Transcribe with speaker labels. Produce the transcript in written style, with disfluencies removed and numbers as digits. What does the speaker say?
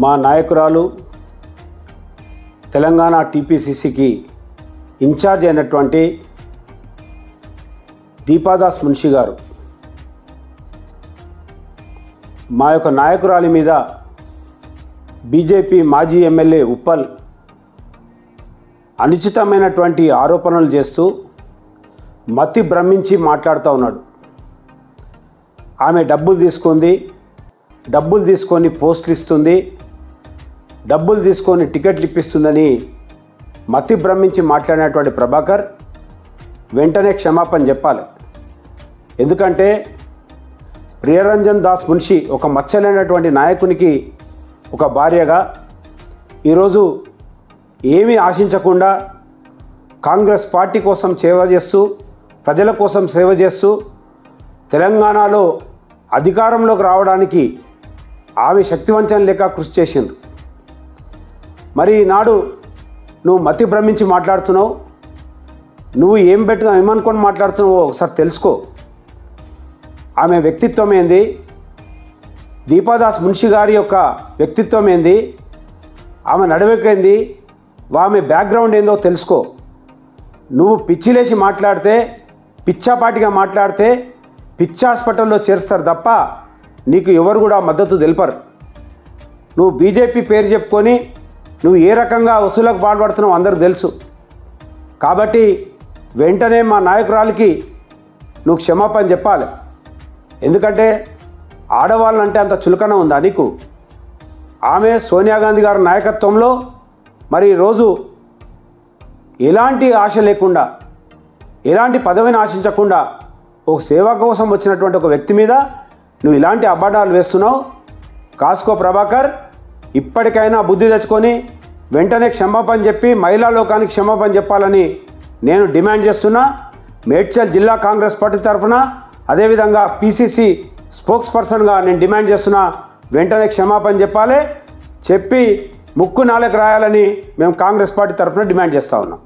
Speaker 1: మా నాయకురాలు తెలంగాణ టీపీసీసీకి ఇన్ఛార్జ్ అయినటువంటి దీపాదాస్ మున్షి గారు మా యొక్క నాయకురాలి మీద బీజేపీ మాజీ ఎమ్మెల్యే ఉప్పల్ అనుచితమైనటువంటి ఆరోపణలు చేస్తూ మతి భ్రమించి మాట్లాడుతూ ఉన్నాడు. ఆమె డబ్బులు తీసుకొని పోస్టులు ఇస్తుంది, డబ్బులు తీసుకొని టికెట్లు ఇప్పిస్తుందని మతి భ్రమించి మాట్లాడినటువంటి ప్రభాకర్ వెంటనే క్షమాపణ చెప్పాలి. ఎందుకంటే ప్రియరంజన్ దాస్ మున్షి ఒక మచ్చలేనటువంటి నాయకునికి ఒక భార్యగా ఈరోజు ఏమీ ఆశించకుండా కాంగ్రెస్ పార్టీ కోసం సేవ చేస్తూ, ప్రజల కోసం సేవ చేస్తూ తెలంగాణలో అధికారంలోకి రావడానికి ఆమె శక్తివంచన లేక కృషి చేసింది. మరి ఈనాడు నువ్వు మతి భ్రమించి మాట్లాడుతున్నావు. నువ్వు ఏమనుకొని మాట్లాడుతున్నావో ఒకసారి తెలుసుకో. ఆమె వ్యక్తిత్వం ఏంది, దీపాదాస్ మున్షి గారి యొక్క వ్యక్తిత్వం ఏంది, ఆమె నడవడికేంది, ఆమె బ్యాక్గ్రౌండ్ ఏందో తెలుసుకో. నువ్వు పిచ్చిలేసి మాట్లాడితే, పిచ్చాపాటిగా మాట్లాడితే పిచ్చి హాస్పిటల్లో చేరుస్తారు తప్ప నీకు ఎవరు కూడా మద్దతు తెలిపరు. నువ్వు బీజేపీ పేరు చెప్పుకొని నువ్వు ఏ రకంగా వసూలకు పాల్పడుతున్నావు అందరూ తెలుసు. కాబట్టి వెంటనే మా నాయకురాలికి నువ్వు క్షమాపణ చెప్పాలి. ఎందుకంటే ఆడవాళ్ళంటే అంత చులకన ఉందా నీకు? ఆమె సోనియా గాంధీ గారి నాయకత్వంలో మరి ఈరోజు ఎలాంటి ఆశ లేకుండా, ఎలాంటి పదవిని ఆశించకుండా ఒక సేవ కోసం వచ్చినటువంటి ఒక వ్యక్తి మీద నువ్వు ఇలాంటి అబద్ధాలు వేస్తున్నావు. కాసుకో ప్రభాకర్, ఇప్పటికైనా బుద్ధి తెచ్చుకొని వెంటనే క్షమాపణ చెప్పి మహిళా లోకానికి క్షమాపణ చెప్పాలని నేను డిమాండ్ చేస్తున్నా. మేడ్చల్ జిల్లా కాంగ్రెస్ పార్టీ తరఫున అదేవిధంగా పీసీసీ స్పోక్స్ పర్సన్గా నేను డిమాండ్ చేస్తున్నా. వెంటనే క్షమాపణ చెప్పాలి, చెప్పి ముక్కు నాలుగు రాయాలని మేము కాంగ్రెస్ పార్టీ తరఫున డిమాండ్ చేస్తూ ఉన్నాం.